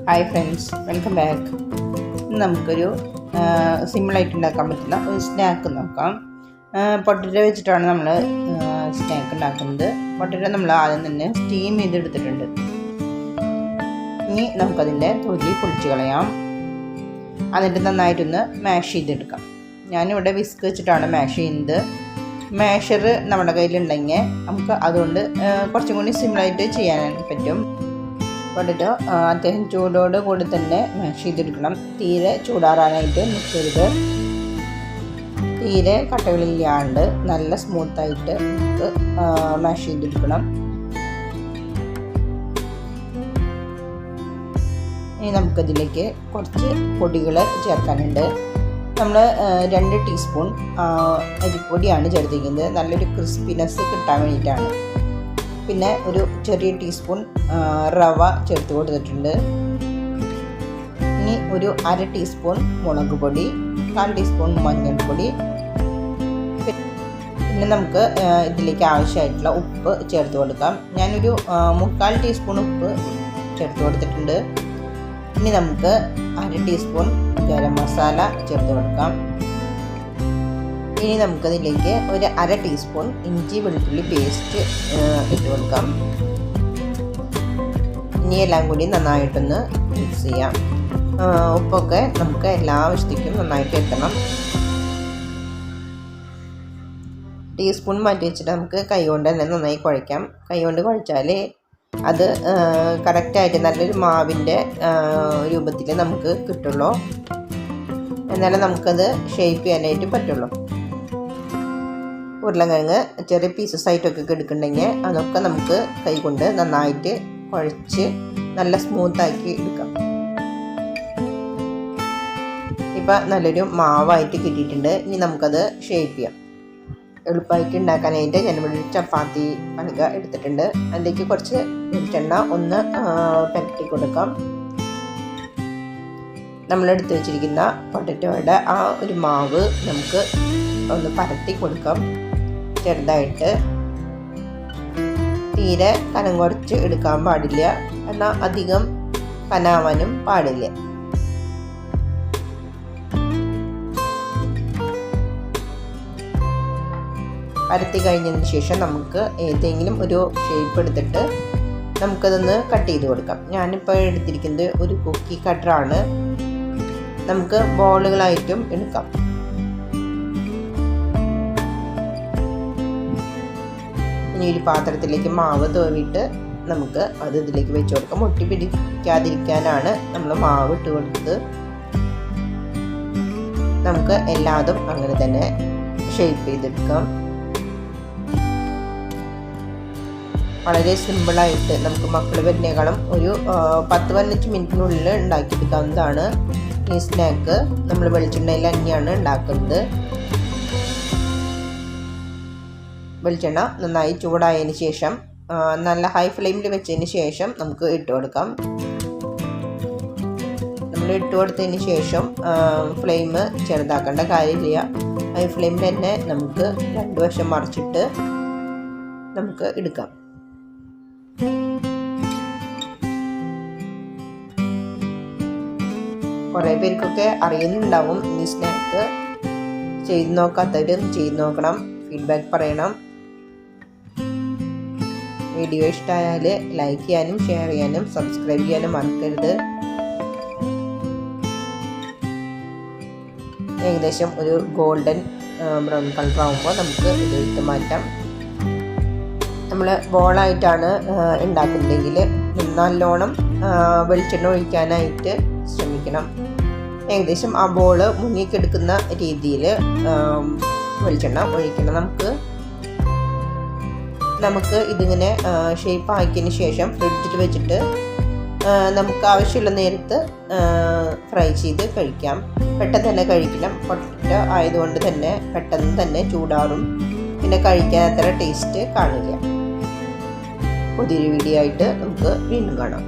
Hi friends, welcome back. ഇന്ന് നമുക്കൊരു സിമ്പിളായിട്ട് ഉണ്ടാക്കാൻ പറ്റുന്ന ഒരു സ്നാക്ക് നോക്കാം. പൊട്ടറ്റോ വെച്ചിട്ടാണ് നമ്മൾ സ്നാക്ക് ഉണ്ടാക്കുന്നത്. പൊട്ടറ്റോ നമ്മൾ ആദ്യം തന്നെ സ്റ്റീം ചെയ്തെടുത്തിട്ടുണ്ട്. ഇനി നമുക്കതിൻ്റെ തൊലി പൊളിച്ച് കളയാം. എന്നിട്ട് നന്നായിട്ടൊന്ന് മാഷ് ചെയ്തെടുക്കാം. ഞാനിവിടെ വിസ്ക് വെച്ചിട്ടാണ് മാഷ് ചെയ്യുന്നത്. മാഷർ നമ്മുടെ കയ്യിലുണ്ടെങ്കിൽ നമുക്ക് അതുകൊണ്ട് കുറച്ചും കൂടി സിമ്പിളായിട്ട് ചെയ്യാൻ പറ്റും. പൊട്ടറ്റോ അത്യാവശ്യം ചൂടോട് കൂടി തന്നെ മാഷ് ചെയ്തെടുക്കണം. തീരെ ചൂടാറാനായിട്ട് നിൽക്കരുത്. തീരെ കട്ടകളില്ലാണ്ട് നല്ല സ്മൂത്തായിട്ട് നമുക്ക് മാഷ് ചെയ്തെടുക്കണം. ഇനി നമുക്കതിലേക്ക് കുറച്ച് പൊടികൾ ചേർക്കാനുണ്ട്. നമ്മൾ 2 ടീസ്പൂൺ അരിപ്പൊടിയാണ് ചേർത്തിരിക്കുന്നത്. നല്ലൊരു ക്രിസ്പിനെസ് കിട്ടാൻ വേണ്ടിയിട്ടാണ്. പിന്നെ ഒരു ചെറിയ ടീസ്പൂൺ റവ ചേർത്ത് കൊടുത്തിട്ടുണ്ട്. ഇനി ഒരു 1/2 ടീസ്പൂൺ മുളക് പൊടി, 1/4 ടീസ്പൂൺ മഞ്ഞൾപ്പൊടി. പിന്നെ നമുക്ക് ഇതിലേക്ക് ആവശ്യമായിട്ടുള്ള ഉപ്പ് ചേർത്ത് കൊടുക്കാം. ഞാനൊരു 3/4 ടീസ്പൂൺ ഉപ്പ് ചേർത്ത് കൊടുത്തിട്ടുണ്ട്. ഇനി നമുക്ക് 1/2 ടീസ്പൂൺ ഗരം മസാല ചേർത്ത് കൊടുക്കാം. ഇനി നമുക്കതിലേക്ക് ഒരു 1/2 ടീസ്പൂൺ ഇഞ്ചി വെളുത്തുള്ളി പേസ്റ്റ് ഇട്ട് കൊടുക്കാം. ഇനി എല്ലാം കൂടി നന്നായിട്ടൊന്ന് മിക്സ് ചെയ്യാം. ഉപ്പൊക്കെ നമുക്ക് എല്ലാ ആവശ്യത്തേക്കും നന്നായിട്ട് എത്തണം. ടീസ്പൂൺ മാറ്റി വെച്ചിട്ട് നമുക്ക് കൈ കൊണ്ട് തന്നെ നന്നായി കുഴയ്ക്കാം. കൈ കൊണ്ട് കുഴച്ചാൽ അത് കറക്റ്റായിട്ട് നല്ലൊരു മാവിൻ്റെ രൂപത്തിൽ നമുക്ക് കിട്ടുള്ളൂ. എന്നാലും നമുക്കത് ഷേപ്പ് ചെയ്യാനായിട്ട് പറ്റുള്ളൂ. ഉരുളക്കിഴങ്ങ് ചെറിയ പീസസ് ആയിട്ടൊക്കെ എടുക്കുന്നുണ്ടെങ്കിൽ അതൊക്കെ നമുക്ക് കൈകൊണ്ട് നന്നായിട്ട് കുഴച്ച് നല്ല സ്മൂത്താക്കി എടുക്കാം. ഇപ്പം നല്ലൊരു മാവായിട്ട് കിട്ടിയിട്ടുണ്ട്. ഇനി നമുക്കത് ഷേപ്പ് ചെയ്യാം. എളുപ്പമായിട്ട് ഉണ്ടാക്കാനായിട്ട് ഞാനിവിടെ ചപ്പാത്തി പലക എടുത്തിട്ടുണ്ട്. അതിലേക്ക് കുറച്ച് വെളിച്ചെണ്ണ ഒന്ന് പരട്ടി കൊടുക്കാം. നമ്മളെടുത്ത് വെച്ചിരിക്കുന്ന പൊട്ടറ്റോയുടെ ആ ഒരു മാവ് നമുക്ക് ഒന്ന് പരത്തി കൊടുക്കാം. ചെറുതായിട്ട്, തീരെ കനം കുറച്ച് എടുക്കാൻ പാടില്ല, എന്നാൽ അധികം കനാവാനും പാടില്ല. പരത്തി കഴിഞ്ഞതിന് ശേഷം നമുക്ക് ഏതെങ്കിലും ഒരു ഷേപ്പ് എടുത്തിട്ട് നമുക്കതൊന്ന് കട്ട് ചെയ്ത് കൊടുക്കാം. ഞാനിപ്പോൾ എടുത്തിരിക്കുന്നത് ഒരു കുക്കി കട്ടറാണ്. നമുക്ക് ബോളുകളായിട്ടും എടുക്കാം. ഇനി ഒരു പാത്രത്തിലേക്ക് മാവ് തൂവിയിട്ട് നമുക്ക് അത് ഇതിലേക്ക് വെച്ച് കൊടുക്കാം. ഒട്ടി പിടിക്കാതിരിക്കാനാണ് നമ്മൾ മാവ് ഇട്ട് കൊടുത്തത്. നമുക്ക് എല്ലാതും അങ്ങനെ തന്നെ ഷേപ്പ് ചെയ്തെടുക്കാം. വളരെ സിമ്പിളായിട്ട് നമുക്ക് മക്കൾ വരുന്നേക്കാളും ഒരു 10-15 മിനിറ്റിനുള്ളിൽ ഉണ്ടാക്കിയെടുക്കാവുന്നതാണ് ഈ സ്നാക്ക്. നമ്മൾ വെളിച്ചെണ്ണയിൽ തന്നെയാണ് ഉണ്ടാക്കുന്നത്. വെളിച്ചെണ്ണ നന്നായി ചൂടായതിന് ശേഷം നല്ല ഹൈ ഫ്ലെയിമിൽ വെച്ചതിന് ശേഷം നമുക്ക് ഇട്ട് കൊടുക്കാം. നമ്മൾ ഇട്ട് കൊടുത്തതിന് ശേഷം ഫ്ലെയിം ചെറുതാക്കേണ്ട കാര്യമില്ല. ഹൈ ഫ്ലെയിമിൽ തന്നെ നമുക്ക് 2 വശം മറിച്ചിട്ട് നമുക്ക് എടുക്കാം. കുറേ പേർക്കൊക്കെ അറിയുന്നുണ്ടാവും ഈ സ്നാക്ക്. ചെയ്ത് നോക്കാത്തവരും ചെയ്ത് നോക്കണം. ഫീഡ്ബാക്ക് പറയണം. വീഡിയോ ഇഷ്ടമായാൽ ലൈക്ക് ചെയ്യാനും ഷെയർ ചെയ്യാനും സബ്സ്ക്രൈബ് ചെയ്യാനും മറക്കരുത്. ഏകദേശം ഒരു ഗോൾഡൻ ബ്രൗൺ കളർ ആകുമ്പോൾ നമുക്ക് ഇത് എടുത്ത് മാറ്റാം. നമ്മൾ ബോളായിട്ടാണ് ഉണ്ടാക്കുന്നതെങ്കിൽ നല്ലോണം വെളിച്ചെണ്ണ ഒഴിക്കാനായിട്ട് ശ്രമിക്കണം. ഏകദേശം ആ ബോള് മുങ്ങിക്കെടുക്കുന്ന രീതിയിൽ വെളിച്ചെണ്ണ ഒഴിക്കണം. നമുക്ക് ഇതിങ്ങനെ ഷേപ്പ് ആക്കിയതിന് ശേഷം ഫ്രിഡ്ജിൽ വെച്ചിട്ട് നമുക്ക് ആവശ്യമുള്ള നേരത്ത് ഫ്രൈ ചെയ്ത് കഴിക്കാം. പെട്ടെന്ന് തന്നെ കഴിക്കണം. പൊട്ടറ്റോ ആയതുകൊണ്ട് തന്നെ പെട്ടെന്ന് തന്നെ ചൂടാറും. പിന്നെ കഴിക്കാൻ അത്ര ടേസ്റ്റ് കാണില്ല. പുതിയൊരു വീഡിയോ ആയിട്ട് നമുക്ക് വീണ്ടും കാണാം.